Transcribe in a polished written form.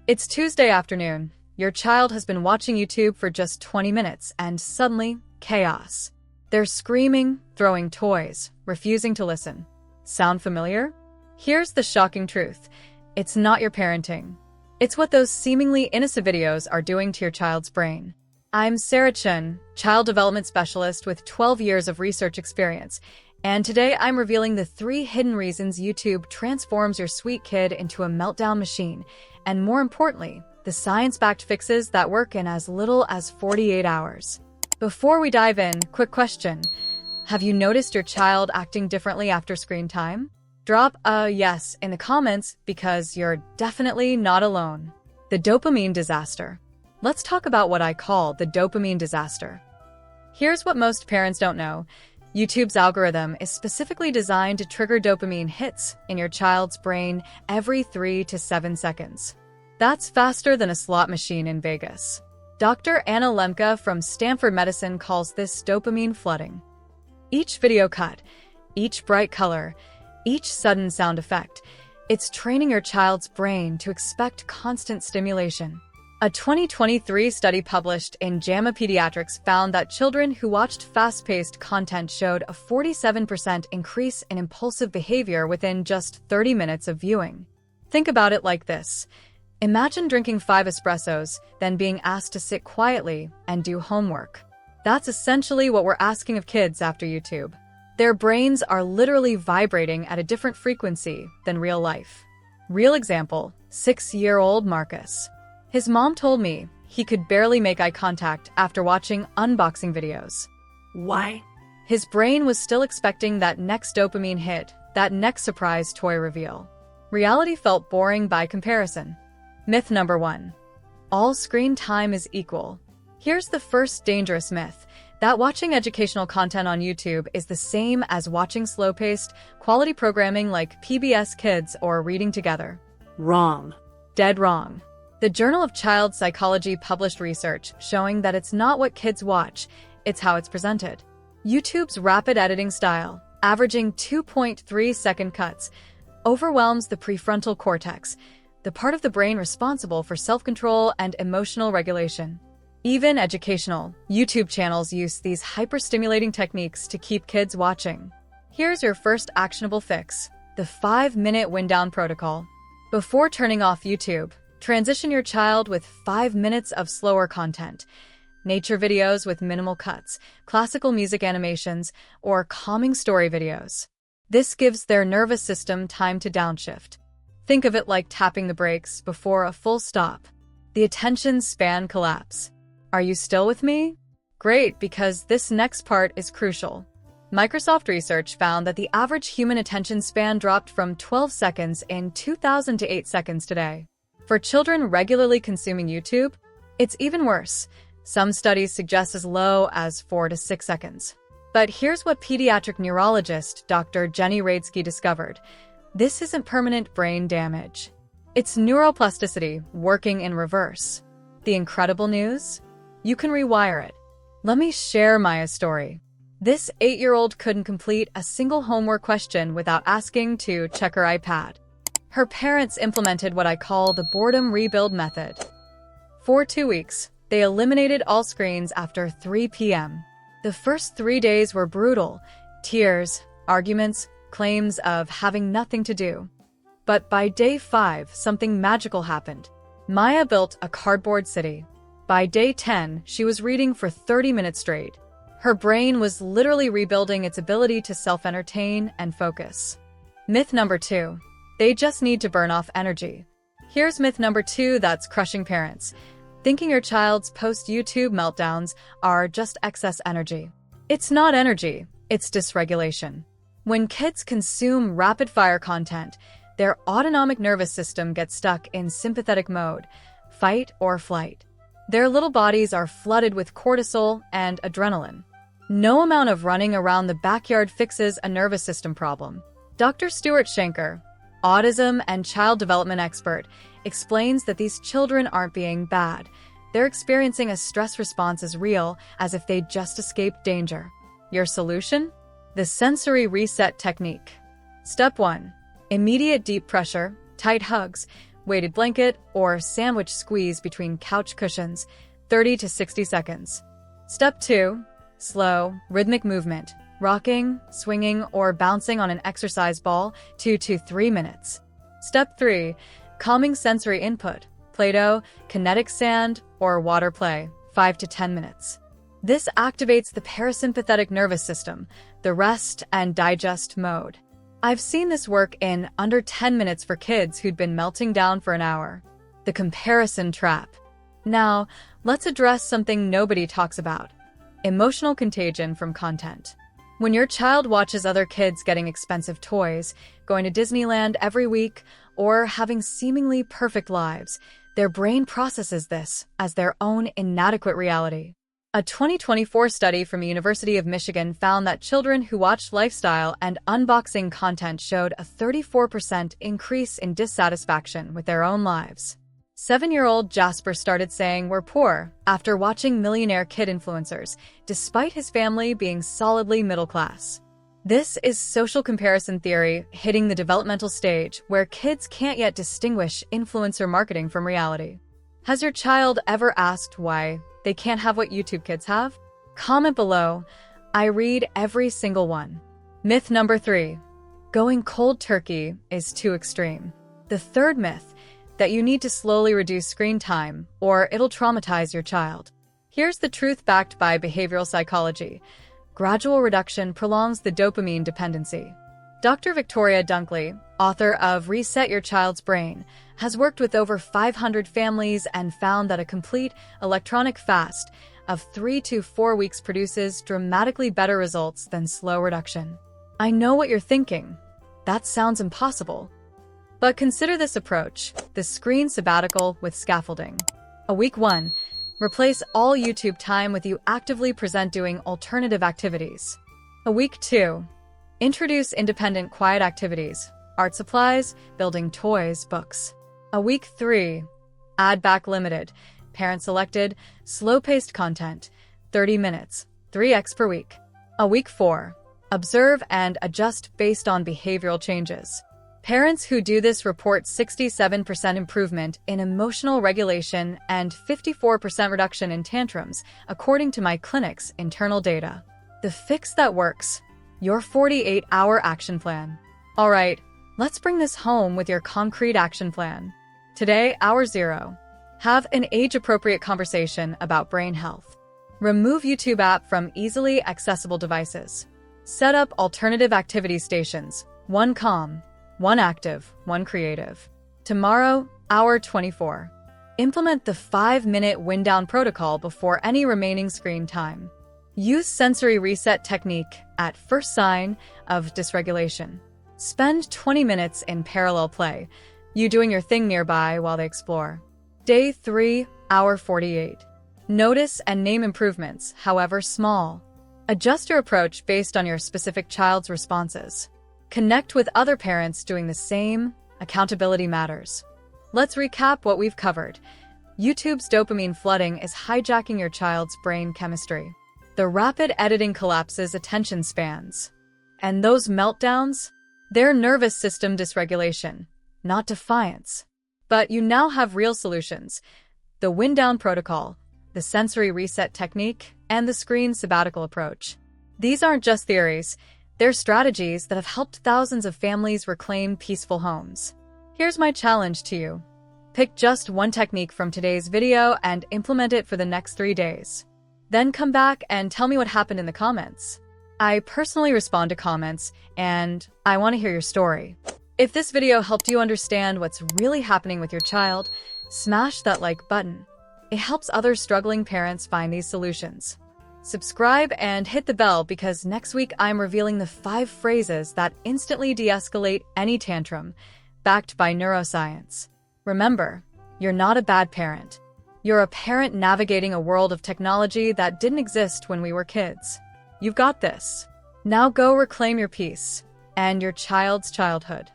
It's Tuesday afternoon. Your child has been watching YouTube for just 20 minutes, and suddenly, chaos. They're screaming, throwing toys, refusing to listen. Sound familiar? Here's the shocking truth. It's not your parenting. It's what those seemingly innocent videos are doing to your child's brain. I'm Sarah Chen, child development specialist with 12 years of research experience, and today I'm revealing the 3 hidden reasons YouTube transforms your sweet kid into a meltdown machine, and more importantly, the science-backed fixes that work in as little as 48 hours. Before we dive in, quick question. Have you noticed your child acting differently after screen time? Drop a yes in the comments because you're definitely not alone. The dopamine disaster. Let's talk about what I call the dopamine disaster. Here's what most parents don't know. YouTube's algorithm is specifically designed to trigger dopamine hits in your child's brain every 3 to 7 seconds. That's faster than a slot machine in Vegas. Dr. Anna Lemke from Stanford Medicine calls this dopamine flooding. Each video cut, each bright color, each sudden sound effect, it's training your child's brain to expect constant stimulation. A 2023 study published in JAMA Pediatrics found that children who watched fast-paced content showed a 47% increase in impulsive behavior within just 30 minutes of viewing. Think about it like this. Imagine drinking 5 espressos, then being asked to sit quietly and do homework. That's essentially what we're asking of kids after YouTube. Their brains are literally vibrating at a different frequency than real life. Real example, 6-year-old Marcus. His mom told me he could barely make eye contact after watching unboxing videos. Why? His brain was still expecting that next dopamine hit, that next surprise toy reveal. Reality felt boring by comparison. Myth number 1. All screen time is equal. Here's the first dangerous myth, that watching educational content on YouTube is the same as watching slow-paced, quality programming like PBS Kids or Reading Together. Wrong. Dead wrong. The Journal of Child Psychology published research showing that it's not what kids watch, it's how it's presented. YouTube's rapid editing style, averaging 2.3-second cuts, overwhelms the prefrontal cortex, the part of the brain responsible for self-control and emotional regulation. Even educational, YouTube channels use these hyper-stimulating techniques to keep kids watching. Here's your first actionable fix, the 5-minute wind-down protocol. Before turning off YouTube, transition your child with 5 minutes of slower content. Nature videos with minimal cuts, classical music animations, or calming story videos. This gives their nervous system time to downshift. Think of it like tapping the brakes before a full stop. The attention span collapse. Are you still with me? Great, because this next part is crucial. Microsoft research found that the average human attention span dropped from 12 seconds in 2000 to 8 seconds today. For children regularly consuming YouTube, it's even worse. Some studies suggest as low as 4 to 6 seconds. But here's what pediatric neurologist Dr. Jenny Raidsky discovered. This isn't permanent brain damage. It's neuroplasticity working in reverse. The incredible news? You can rewire it. Let me share Maya's story. This 8-year-old couldn't complete a single homework question without asking to check her iPad. Her parents implemented what I call the boredom rebuild method. For 2 weeks, they eliminated all screens after 3 p.m. The first 3 days were brutal. Tears, arguments, claims of having nothing to do. But by day 5, something magical happened. Maya built a cardboard city. By day 10, she was reading for 30 minutes straight. Her brain was literally rebuilding its ability to self-entertain and focus. Myth number 2. They just need to burn off energy. Here's myth number 2 that's crushing parents. Thinking your child's post-YouTube meltdowns are just excess energy. It's not energy, it's dysregulation. When kids consume rapid-fire content, their autonomic nervous system gets stuck in sympathetic mode, fight or flight. Their little bodies are flooded with cortisol and adrenaline. No amount of running around the backyard fixes a nervous system problem. Dr. Stuart Shanker, autism and child development expert, explains that these children aren't being bad. They're experiencing a stress response as real as if they'd just escaped danger. Your solution? The sensory reset technique. Step 1. Immediate deep pressure, tight hugs. weighted blanket, or sandwich squeeze between couch cushions, 30 to 60 seconds. Step 2. Slow, rhythmic movement, rocking, swinging, or bouncing on an exercise ball, 2 to 3 minutes. Step 3. Calming sensory input, Play-Doh, kinetic sand, or water play, 5 to 10 minutes. This activates the parasympathetic nervous system, the rest and digest mode. I've seen this work in under 10 minutes for kids who'd been melting down for an hour. The comparison trap. Now, let's address something nobody talks about: emotional contagion from content. When your child watches other kids getting expensive toys, going to Disneyland every week, or having seemingly perfect lives, their brain processes this as their own inadequate reality. A 2024 study from the University of Michigan found that children who watched lifestyle and unboxing content showed a 34% increase in dissatisfaction with their own lives. 7-year-old Jasper started saying we're poor after watching millionaire kid influencers, despite his family being solidly middle class. This is social comparison theory hitting the developmental stage where kids can't yet distinguish influencer marketing from reality. Has your child ever asked why they can't have what YouTube kids have? Comment below. I read every single one. Myth number 3. Going cold turkey is too extreme. The third myth: that you need to slowly reduce screen time or it'll traumatize your child. Here's the truth backed by behavioral psychology. Gradual reduction prolongs the dopamine dependency. Dr. Victoria Dunkley, author of Reset Your Child's Brain, has worked with over 500 families and found that a complete electronic fast of 3 to 4 weeks produces dramatically better results than slow reduction. I know what you're thinking. That sounds impossible. But consider this approach: the screen sabbatical with scaffolding. A week 1. Replace all YouTube time with you actively present doing alternative activities. A week 2. Introduce independent quiet activities, art supplies, building toys, books. A week 3. Add back limited, parent-selected, slow-paced content, 30 minutes, 3x per week. A week 4. Observe and adjust based on behavioral changes. Parents who do this report 67% improvement in emotional regulation and 54% reduction in tantrums, according to my clinic's internal data. The fix that works: your 48-hour action plan. All right, let's bring this home with your concrete action plan. Today, hour 0. Have an age-appropriate conversation about brain health. Remove YouTube app from easily accessible devices. Set up alternative activity stations: 1 calm, 1 active, 1 creative. Tomorrow, hour 24. Implement the 5-minute wind-down protocol before any remaining screen time. Use sensory reset technique at first sign of dysregulation. Spend 20 minutes in parallel play, you doing your thing nearby while they explore. Day 3, hour 48. Notice and name improvements, however small. Adjust your approach based on your specific child's responses. Connect with other parents doing the same. Accountability matters. Let's recap what we've covered. YouTube's dopamine flooding is hijacking your child's brain chemistry. The rapid editing collapses attention spans. And those meltdowns? They're nervous system dysregulation, not defiance. But you now have real solutions: the wind-down protocol, the sensory reset technique, and the screen sabbatical approach. These aren't just theories. They're strategies that have helped thousands of families reclaim peaceful homes. Here's my challenge to you. Pick just one technique from today's video and implement it for the next 3 days. Then come back and tell me what happened in the comments. I personally respond to comments, and I want to hear your story. If this video helped you understand what's really happening with your child, smash that like button. It helps other struggling parents find these solutions. Subscribe and hit the bell because next week I'm revealing the 5 phrases that instantly de-escalate any tantrum, backed by neuroscience. Remember, you're not a bad parent. You're a parent navigating a world of technology that didn't exist when we were kids. You've got this. Now go reclaim your peace and your child's childhood.